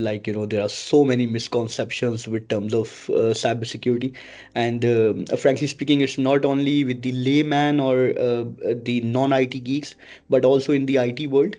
There are so many misconceptions with terms of cybersecurity, and frankly speaking, it's not only with the layman or the non-IT geeks, but also in the IT world.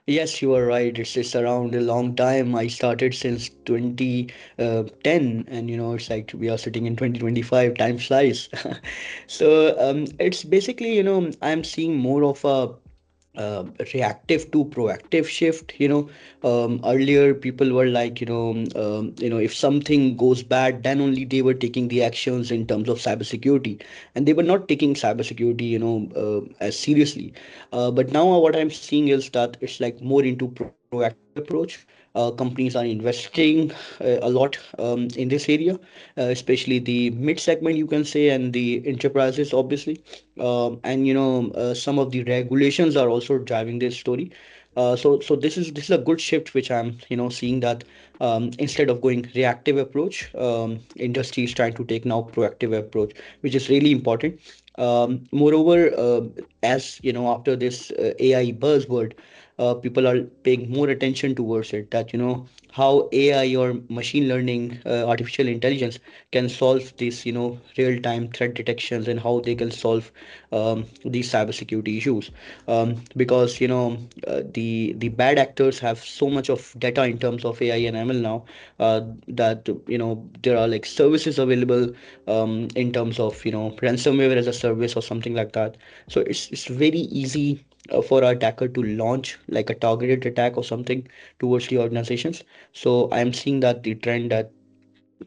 Yes, you are right. It's around a long time. I started since 2010, and it's like we are sitting in 2025. Time flies. So it's basically, I'm seeing more of a reactive to proactive shift. Earlier people were like, if something goes bad, then only they were taking the actions in terms of cybersecurity, and they were not taking cybersecurity as seriously. But now what I'm seeing is that it's like more into proactive approach. Companies are investing a lot in this area, especially the mid segment, you can say, and the enterprises, obviously. And some of the regulations are also driving this story. So this is a good shift which I'm seeing, that instead of going reactive approach, industry is trying to take now proactive approach, which is really important. Moreover, as after this AI buzzword, people are paying more attention towards it, that how AI or machine learning, artificial intelligence can solve these real time threat detections, and how they can solve these cybersecurity issues. Because the bad actors have so much of data in terms of AI and ML now, that there are like services available in terms of ransomware as a service or something like that. So it's very easy for our attacker to launch like a targeted attack or something towards the organizations. So I'm seeing that the trend that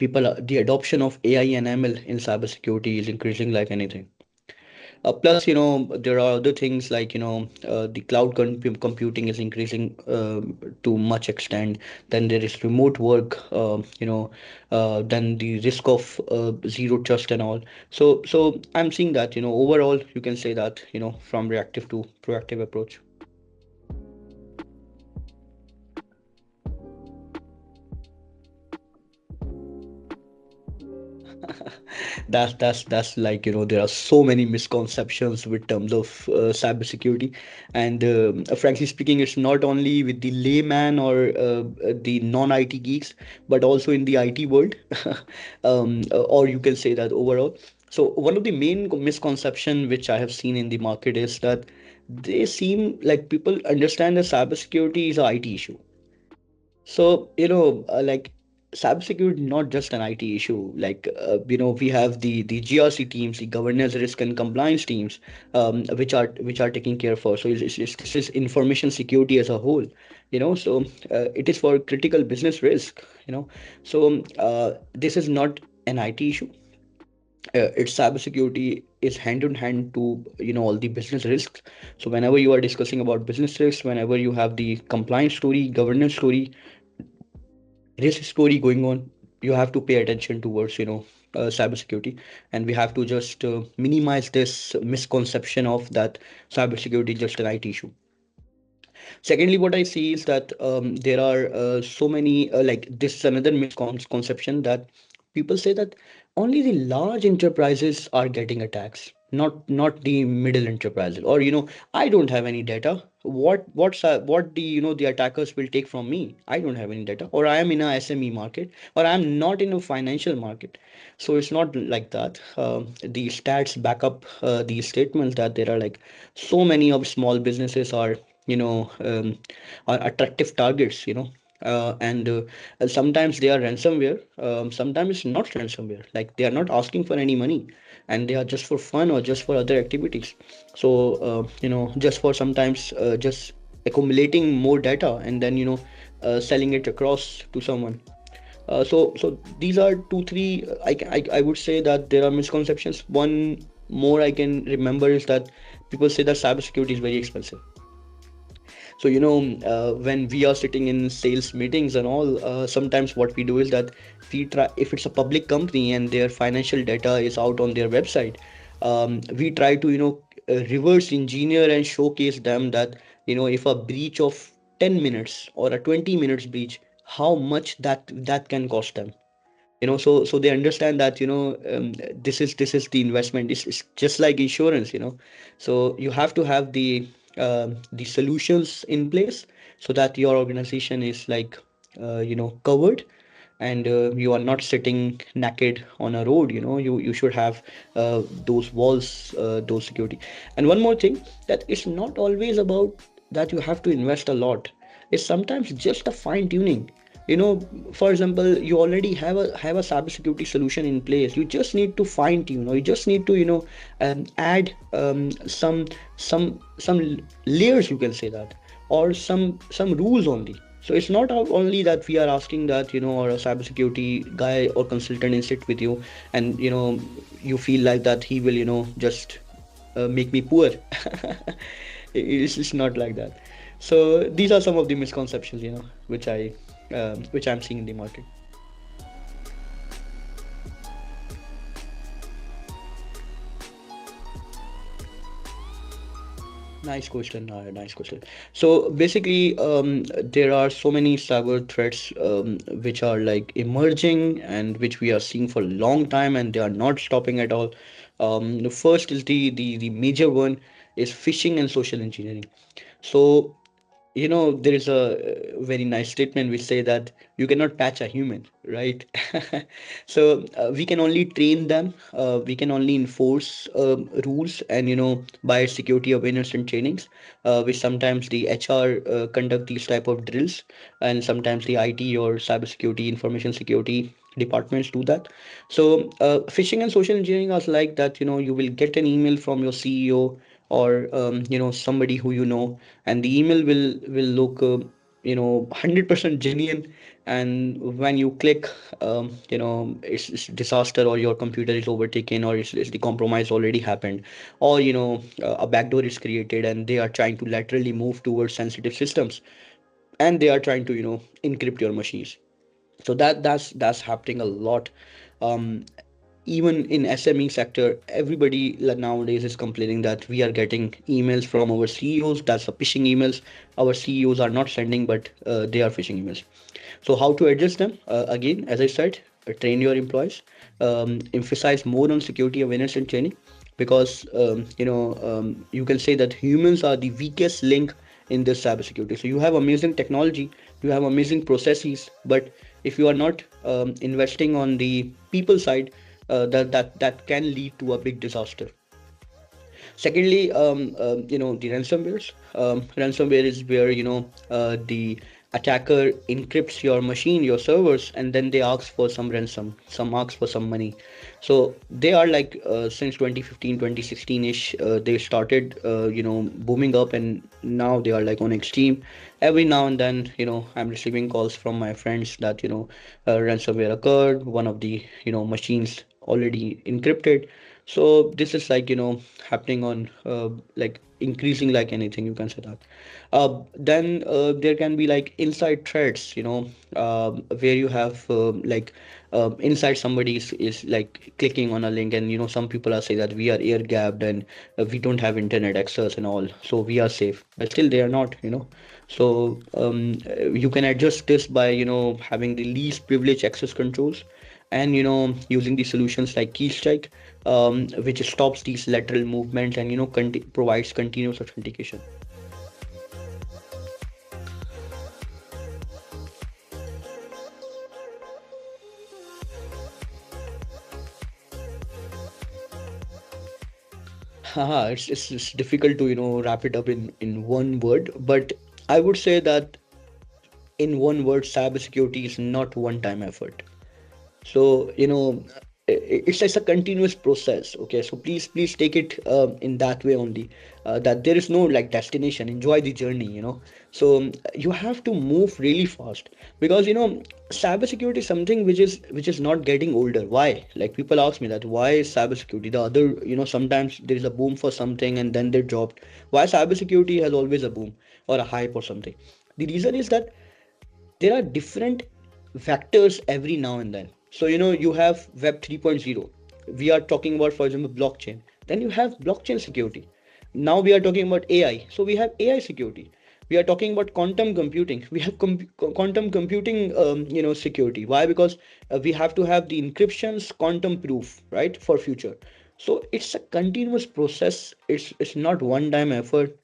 the adoption of AI and ML in cybersecurity is increasing like anything. Plus, there are other things like, the cloud computing is increasing to much extent. Then there is remote work, then the risk of zero trust and all. So I'm seeing that, overall, you can say that, from reactive to proactive approach. That's like, there are so many misconceptions with terms of cybersecurity, and frankly speaking, it's not only with the layman or the non-IT geeks, but also in the IT world. Or you can say that overall. So one of the main misconception which I have seen in the market is that they seem like people understand that cybersecurity is a IT issue. So, like, cybersecurity not just an IT issue. Like, we have the GRC teams, the governance, risk, and compliance teams, which are taking care for. So this is information security as a whole. So it is for critical business risk. So this is not an IT issue. Its cybersecurity is hand in hand to all the business risks. So whenever you are discussing about business risks, whenever you have the compliance story, governance story, risk story going on, you have to pay attention towards cybersecurity, and we have to just minimize this misconception of that cybersecurity is just an IT issue. Secondly, what I see is that there are so many, like, this is another misconception, that people say that only the large enterprises are getting attacks, not the middle enterprises. Or I don't have any data. What the the attackers will take from me? I don't have any data, or I am in a SME market, or I am not in a financial market. So it's not like that. The stats back up these statements, that there are like so many of small businesses you know um, are attractive targets. And sometimes they are ransomware, sometimes it's not ransomware, like they are not asking for any money, and they are just for fun or just for other activities. So just for sometimes just accumulating more data, and then selling it across to someone. So these are two three, I would say that there are misconceptions. One more I can remember is that people say that cybersecurity is very expensive. So when we are sitting in sales meetings and all, sometimes what we do is that we try, if it's a public company and their financial data is out on their website, we try to reverse engineer and showcase them that if a breach of 10 minutes or a 20 minutes breach, how much that can cost them. So they understand that, this is the investment. It's just like insurance. So you have to have the solutions in place, so that your organization is like, covered, and you are not sitting naked on a road. You should have those walls, those security. And one more thing, that it's not always about that you have to invest a lot. It's sometimes just a fine tuning. you know for example, you already have a cybersecurity solution in place. You just need to fine tune, or you just need to add some layers, you can say that, or some rules only. So it's not only that we are asking that, or a cybersecurity guy or consultant and sit with you, and you feel like that he will just make me poor. It's not like that. So these are some of the misconceptions, which I'm seeing in the market. Nice question. Nice question. So basically, there are so many cyber threats, which are like emerging and which we are seeing for a long time, and they are not stopping at all. The first is the major one is phishing and social engineering. So there is a very nice statement which say that you cannot patch a human, right? So we can only train them, we can only enforce rules, and by security awareness and trainings, which sometimes the HR conduct these type of drills, and sometimes the IT or cybersecurity, information security departments do that. So phishing and social engineering are like that. You will get an email from your CEO, or somebody who and the email will look 100% genuine. And when you click, it's disaster, or your computer is overtaken, or it's the compromise already happened, or a backdoor is created, and they are trying to laterally move towards sensitive systems, and they are trying to encrypt your machines. So that's happening a lot. um, Even in SME sector, everybody nowadays is complaining that we are getting emails from our CEOs. That's a phishing emails. Our CEOs are not sending, but they are phishing emails. So how to address them? Again, as I said, train your employees. Emphasize more on security awareness and training, because you can say that humans are the weakest link in this cybersecurity. So you have amazing technology, you have amazing processes, but if you are not investing on the people side, that can lead to a big disaster. Secondly, the ransomwares. Ransomware is where the attacker encrypts your machine, your servers, and then they ask for some ransom, some ask for some money. So they are like, since 2015, 2016ish, they started booming up, and now they are like on extreme. Every now and then, I'm receiving calls from my friends that ransomware occurred, one of the machines already encrypted. So this is like happening on, like increasing like anything, you can say that. Then there can be like inside threats, where you have like inside somebody is like clicking on a link, and some people are saying that we are air gapped, and we don't have internet access and all, so we are safe, but still they are not. So you can adjust this by having the least privilege access controls, and using the solutions like Keystrike, which stops these lateral movements, and provides continuous authentication. Haha, it's difficult to wrap it up in one word, but I would say that in one word, cybersecurity is not one time effort. So it's just a continuous process. Okay, so please take it in that way only, that there is no like destination. Enjoy the journey. So you have to move really fast, because cybersecurity is something which is not getting older. Why? Like, people ask me that, why is cybersecurity the other, sometimes there is a boom for something and then they dropped. Why cybersecurity has always a boom or a hype or something? The reason is that there are different vectors every now and then. So you have web 3.0. We are talking about, for example, blockchain. Then you have blockchain security. Now we are talking about AI, so we have AI security. We are talking about quantum computing. We have quantum computing, security. Why? Because we have to have the encryptions quantum proof, right, for future. So it's a continuous process. It's not one time effort.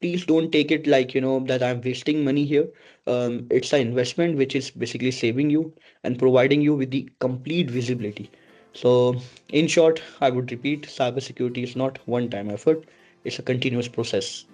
Please don't take it like, that I'm wasting money here. It's an investment which is basically saving you and providing you with the complete visibility. So in short, I would repeat, cybersecurity is not one time effort. It's a continuous process.